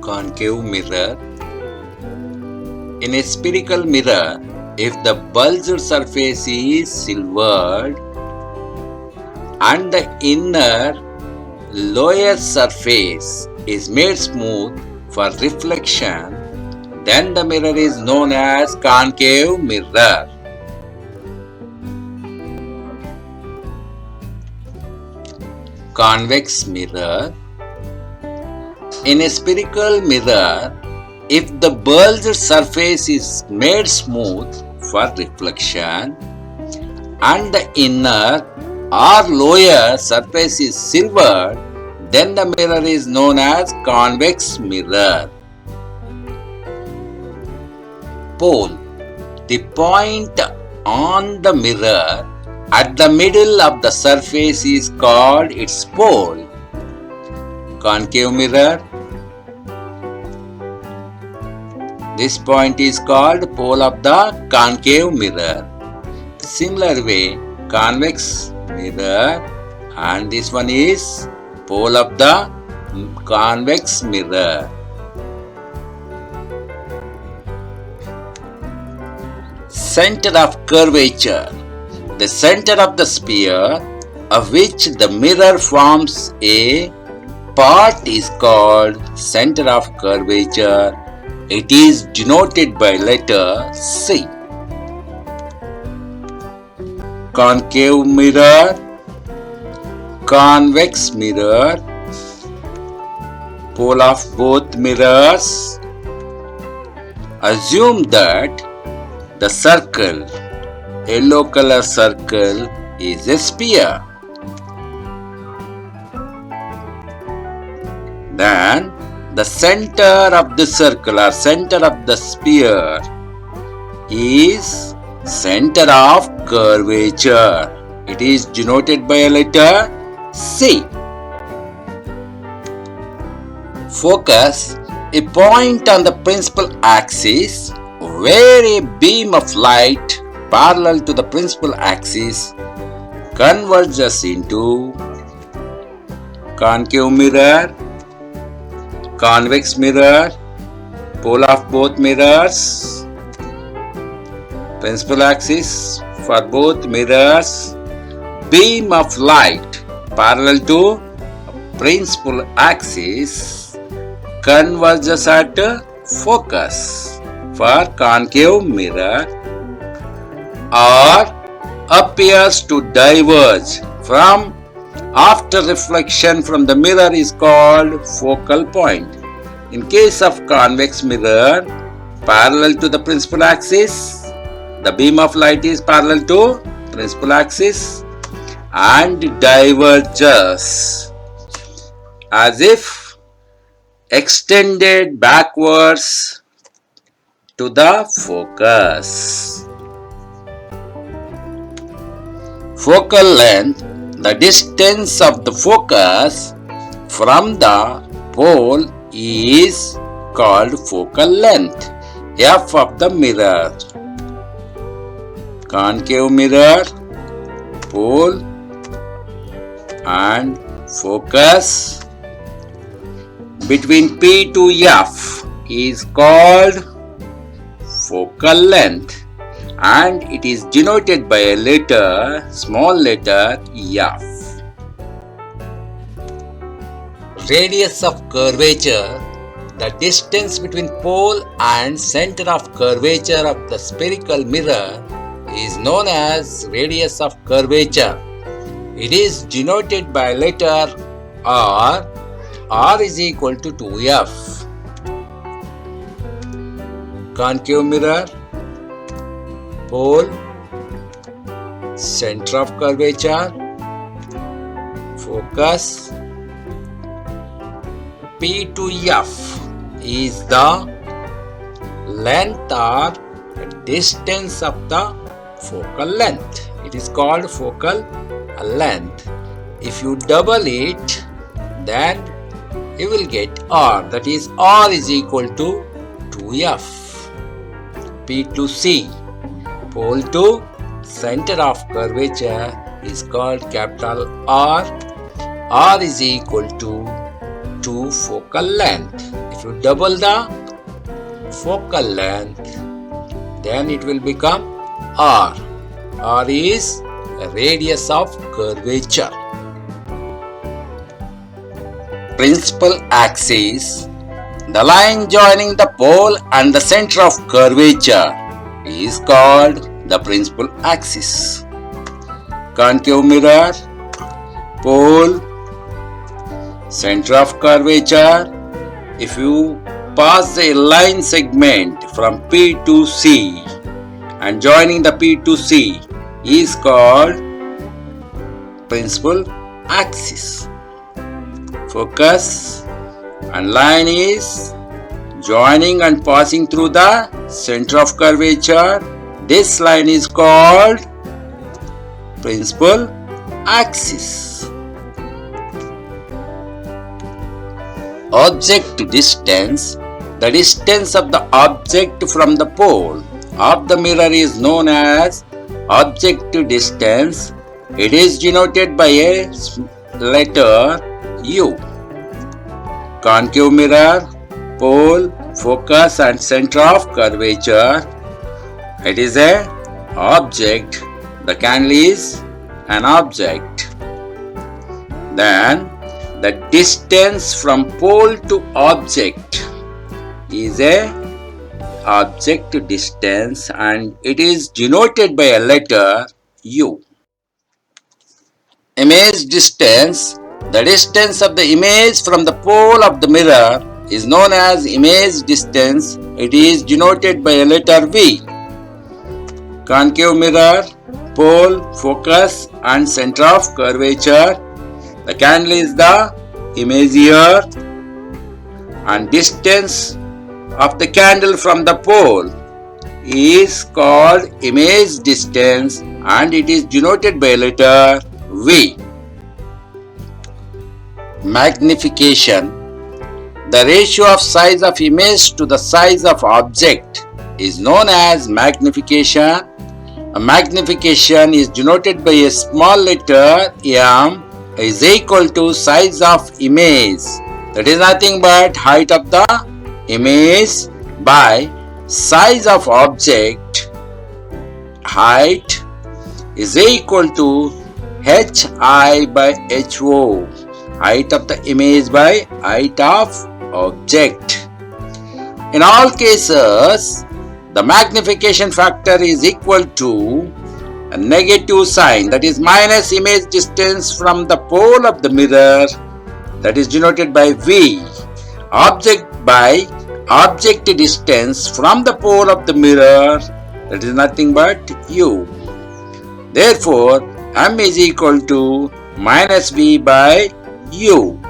concave mirror. In a spherical mirror, if the bulged surface is silvered and the inner lower surface is made smooth for reflection, then the mirror is known as concave mirror. Convex mirror. In a spherical mirror, if the bulged surface is made smooth for reflection and the inner or lower surface is silvered, then the mirror is known as convex mirror. Pole. The point on the mirror at the middle of the surface is called its pole. Concave mirror. This point is called pole of the concave mirror. Similar way, convex mirror, and this one is pole of the convex mirror. Center of curvature. The center of the sphere of which the mirror forms a part is called center of curvature. It is denoted by letter C. Concave mirror, convex mirror, pole of both mirrors. Assume that the circle, yellow color circle, is a sphere. Then the center of the circle or center of the sphere is center of curvature. It is denoted by a letter C. Focus. A point on the principal axis where a beam of light parallel to the principal axis converges into concave mirror, convex mirror, pole of both mirrors, principal axis for both mirrors, beam of light parallel to principal axis converges at focus for concave mirror, or appears to diverge from after reflection from the mirror is called focal point. In case of convex mirror, parallel to the principal axis, the beam of light is parallel to principal axis and diverges as if extended backwards to the focus. Focal length. The distance of the focus from the pole is called focal length, F of the mirror. Concave mirror, pole and focus between P to F is called focal length, and it is denoted by a letter, small letter F. Radius of curvature. The distance between pole and center of curvature of the spherical mirror is known as radius of curvature. It is denoted by letter R. R is equal to 2F. Concave mirror, pole, center of curvature, focus. P to F is the length or distance of the focal length. It is called focal length. If you double it, then you will get R. That is, R is equal to 2F. P to C, pole to center of curvature, is called capital R. R is equal to to focal length. If you double the focal length, then it will become R. R is a radius of curvature. Principal axis, the line joining the pole and the center of curvature, is called the principal axis. Concave mirror, pole, center of curvature. If you pass a line segment from P to C and joining the P to C is called principal axis. Focus and line is joining and passing through the center of curvature. This line is called principal axis. Object distance, the distance of the object from the pole of the mirror, is known as object distance. It is denoted by a letter U. Concave mirror, pole, focus and center of curvature. It is a object. The candle is an object. Then the distance from pole to object is a object distance and it is denoted by a letter U. Image distance, the distance of the image from the pole of the mirror is known as image distance. It is denoted by a letter V. Concave mirror, pole, focus and center of curvature. The candle is the image here and distance of the candle from the pole is called image distance and it is denoted by a letter V. Magnification, the ratio of size of image to the size of object is known as magnification. A magnification is denoted by a small letter M is equal to size of image. That is nothing but height of the image by size of object. Height is equal to Hi by Ho. Height of the image by height of object. In all cases, the magnification factor is equal to a negative sign, that is minus image distance from the pole of the mirror, that is denoted by V, object by object distance from the pole of the mirror, that is nothing but U. Therefore, M is equal to minus V by U.